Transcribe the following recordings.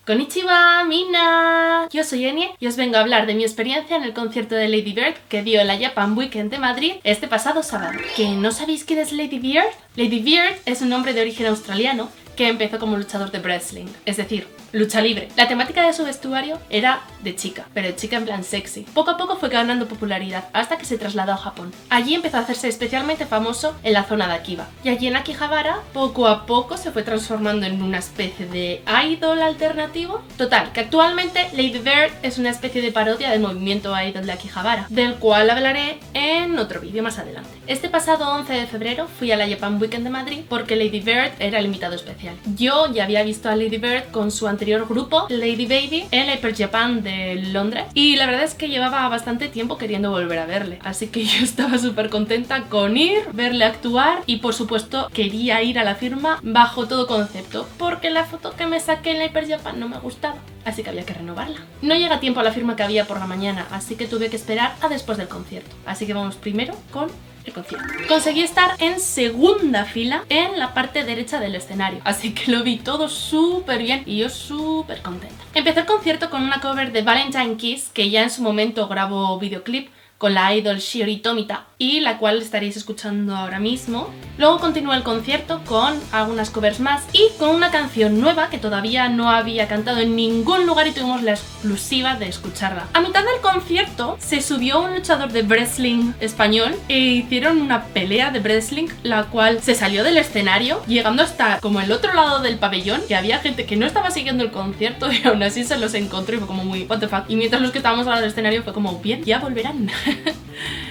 Konnichiwa, Mina. Yo soy Enie y os vengo a hablar de mi experiencia en el concierto de Lady Bird que dio la Japan Weekend de Madrid este pasado sábado. ¿Que no sabéis quién es Lady Bird? Lady Bird es un hombre de origen australiano que empezó como luchador de wrestling, es decir, lucha libre. La temática de su vestuario era de chica, pero de chica en plan sexy. Poco a poco fue ganando popularidad hasta que se trasladó a Japón. Allí empezó a hacerse especialmente famoso en la zona de Akiba. Y allí en Akihabara, poco a poco se fue transformando en una especie de idol alternativo. Total, que actualmente Lady Bird es una especie de parodia del movimiento idol de Akihabara, del cual hablaré en otro vídeo más adelante. Este pasado 11 de febrero fui a la Japan Weekend de Madrid porque Lady Bird era el invitado especial. Yo ya había visto a Lady Bird con su anterior grupo, Lady Baby, en la Hyper Japan de Londres, y la verdad es que llevaba bastante tiempo queriendo volver a verle, así que yo estaba súper contenta con ir, verle actuar y por supuesto quería ir a la firma bajo todo concepto, porque la foto que me saqué en la Hyper Japan no me gustaba, así que había que renovarla. No llega a tiempo a la firma que había por la mañana, así que tuve que esperar a después del concierto, así que vamos primero con el concierto. Conseguí estar en segunda fila en la parte derecha del escenario, así que lo vi todo súper bien y yo súper contenta. Empecé el concierto con una cover de Valentine Kiss, que ya en su momento grabó videoclip con la idol Shiori Tomita y la cual estaréis escuchando ahora mismo. Luego continuó el concierto con algunas covers más y con una canción nueva que todavía no había cantado en ningún lugar y tuvimos la exclusiva de escucharla. A mitad del concierto se subió un luchador de wrestling español e hicieron una pelea de wrestling, la cual se salió del escenario llegando hasta como el otro lado del pabellón, que había gente que no estaba siguiendo el concierto y aún así se los encontró y fue como muy what the fuck, y mientras los que estábamos al lado del escenario fue como bien, ya volverán.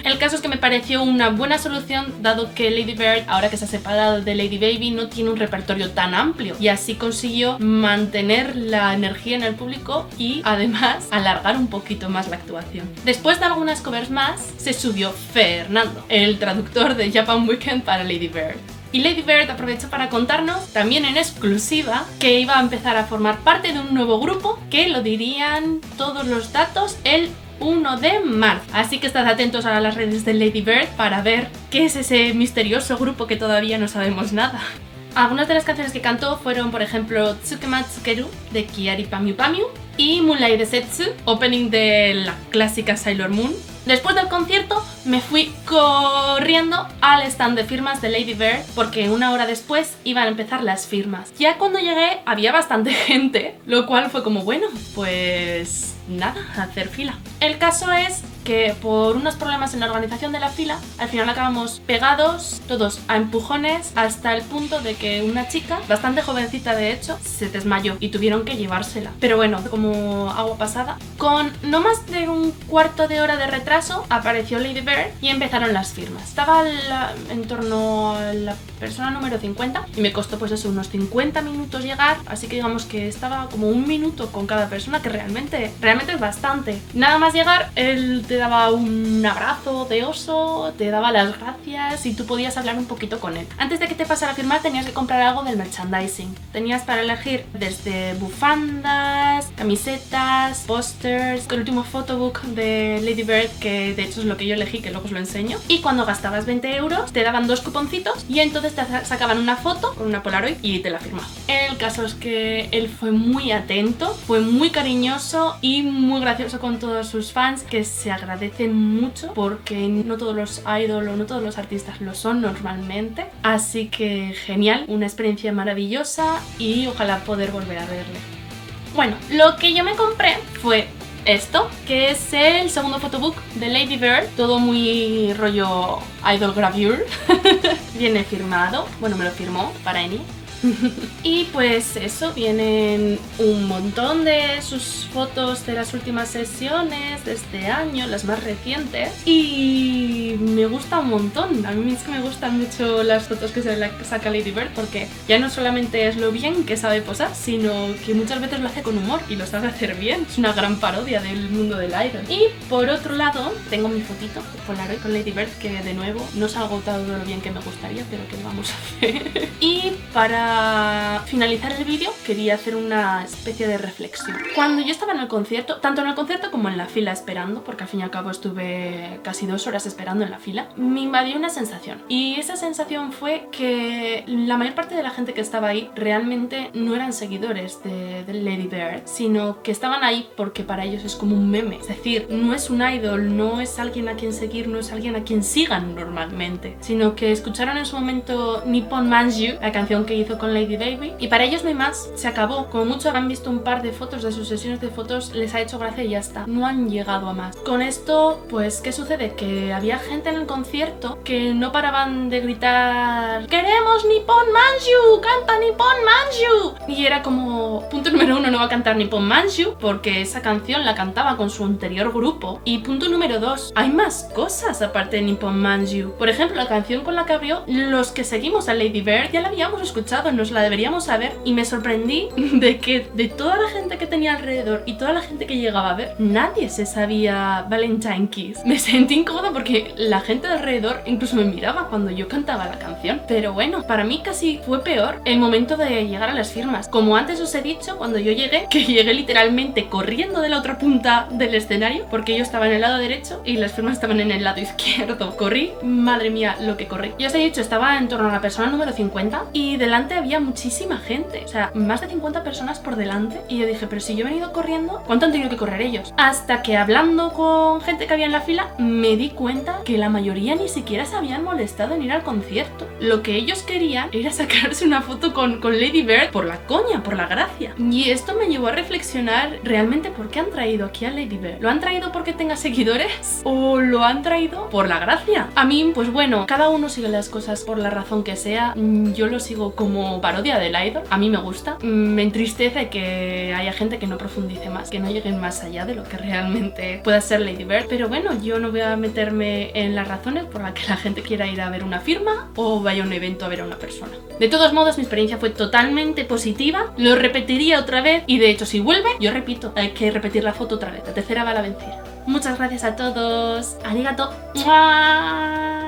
El caso es que me pareció una buena solución, dado que Lady Bird, ahora que se ha separado de Lady Baby, no tiene un repertorio tan amplio y así consiguió mantener la energía en el público y además alargar un poquito más la actuación. Después de algunas covers más, se subió Fernando, el traductor de Japan Weekend para Lady Bird. Y Lady Bird aprovechó para contarnos, también en exclusiva, que iba a empezar a formar parte de un nuevo grupo que lo dirían todos los datos el 1 de marzo. Así que estad atentos a las redes de Lady Bird para ver qué es ese misterioso grupo que todavía no sabemos nada. Algunas de las canciones que cantó fueron, por ejemplo, Tsukema Tsukeru de Kiari Pamiu Pamiu y Moonlight Desetsu, opening de la clásica Sailor Moon. Después del concierto me fui corriendo al stand de firmas de Lady Bird porque una hora después iban a empezar las firmas. Ya cuando llegué había bastante gente, lo cual fue como bueno, pues nada, hacer fila. El caso es que por unos problemas en la organización de la fila, al final acabamos pegados todos a empujones hasta el punto de que una chica, bastante jovencita de hecho, se desmayó y tuvieron que llevársela. Pero bueno, como agua pasada, con no más de un cuarto de hora de retraso apareció Lady Bird y empezaron las firmas. Estaba en torno a la persona número 50 y me costó pues eso, unos 50 minutos llegar, así que digamos que estaba como un minuto con cada persona, que realmente es bastante. Nada más llegar, él te daba un abrazo de oso, te daba las gracias y tú podías hablar un poquito con él. Antes de que te pasara a firmar tenías que comprar algo del merchandising. Tenías para elegir desde bufandas, camisetas, pósters, el último photobook de Lady Bird, que de hecho es lo que yo elegí, que luego os lo enseño. Y cuando gastabas 20 euros te daban 2 cuponcitos y entonces te sacaban una foto con una Polaroid y te la firmaban. El caso es que él fue muy atento, fue muy cariñoso y muy gracioso con todos sus fans, que se agradecen mucho porque no todos los idols o no todos los artistas lo son normalmente. Así que genial, una experiencia maravillosa y ojalá poder volver a verle. Bueno, lo que yo me compré fue esto, que es el segundo photobook de Lady Bird, todo muy rollo idol gravure. Viene firmado, bueno, me lo firmó para Eni. Y pues eso, vienen un montón de sus fotos de las últimas sesiones de este año, las más recientes, y me gusta un montón. A mí es que me gustan mucho las fotos que se saca Lady Bird, porque ya no solamente es lo bien que sabe posar, sino que muchas veces lo hace con humor y lo sabe hacer bien. Es una gran parodia del mundo del idol. Y por otro lado, tengo mi fotito de Polaroid con Lady Bird, que de nuevo no se ha agotado de lo bien que me gustaría, pero que lo vamos a hacer. Y para para finalizar el vídeo quería hacer una especie de reflexión. Cuando yo estaba en el concierto, tanto en el concierto como en la fila esperando, porque al fin y al cabo estuve casi 2 horas esperando en la fila, me invadió una sensación. Y esa sensación fue que la mayor parte de la gente que estaba ahí realmente no eran seguidores de Lady Bird, sino que estaban ahí porque para ellos es como un meme. Es decir, no es un idol, no es alguien a quien seguir, no es alguien a quien sigan normalmente, sino que escucharon en su momento Nippon Manju, la canción que hizo con Lady Baby, y para ellos no hay más, se acabó. Como mucho han visto un par de fotos de sus sesiones de fotos, les ha hecho gracia y ya está. No han llegado a más. Con esto, pues, ¿qué sucede? Que había gente en el concierto que no paraban de gritar ¡Queremos Nippon Manju! ¡Canta Nippon Manju! Y era como, punto número 1, no va a cantar Nippon Manju porque esa canción la cantaba con su anterior grupo. Y punto número 2, hay más cosas aparte de Nippon Manju. Por ejemplo, la canción con la que abrió, los que seguimos a Lady Bird ya la habíamos escuchado, nos la deberíamos saber, y me sorprendí de que de toda la gente que tenía alrededor y toda la gente que llegaba a ver, nadie se sabía Valentine Kiss. Me sentí incómoda porque la gente de alrededor incluso me miraba cuando yo cantaba la canción. Pero bueno, para mí casi fue peor el momento de llegar a las firmas. Como antes os he dicho, cuando yo llegué, que llegué literalmente corriendo de la otra punta del escenario, porque yo estaba en el lado derecho y las firmas estaban en el lado izquierdo. Corrí, madre mía, lo que corrí. Ya os he dicho, estaba en torno a la persona número 50 y delante había muchísima gente, o sea, más de 50 personas por delante, y yo dije, pero si yo he venido corriendo, ¿cuánto han tenido que correr ellos? Hasta que hablando con gente que había en la fila, me di cuenta que la mayoría ni siquiera se habían molestado en ir al concierto. Lo que ellos querían era sacarse una foto con Lady Bird por la coña, por la gracia. Y esto me llevó a reflexionar realmente por qué han traído aquí a Lady Bird. ¿Lo han traído porque tenga seguidores? ¿O lo han traído por la gracia? A mí, pues bueno, cada uno sigue las cosas por la razón que sea. Yo lo sigo como parodia del idol. A mí me gusta. Me entristece que haya gente que no profundice más, que no lleguen más allá de lo que realmente pueda ser Lady Bird. Pero bueno, yo no voy a meterme en las razones por las que la gente quiera ir a ver una firma o vaya a un evento a ver a una persona. De todos modos, mi experiencia fue totalmente positiva. Lo repetiría otra vez y de hecho si vuelve, yo repito, hay que repetir la foto otra vez. La tercera va a la vencida. Muchas gracias a todos. Arigato. ¡Mua!